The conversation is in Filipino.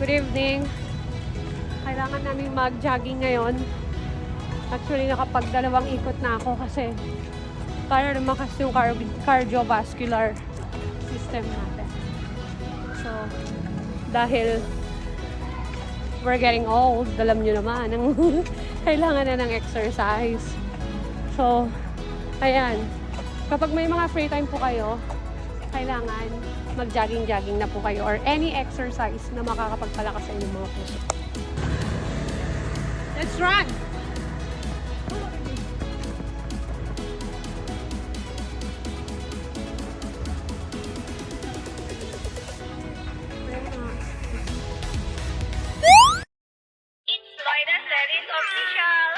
Good evening. Kailangan namin mag-jogging ngayon. Actually, nakapag-dalawang ikot na ako kasi para lumakas yung cardiovascular system natin. So, dahil we're getting old, alam nyo naman, kailangan na ng exercise. So, ayan. Kapag may mga free time po kayo, kailangan mag-jogging-jogging na po kayo or any exercise na makakapagpalakas sa inyong mga puso. Let's run! It's Loida Series Official.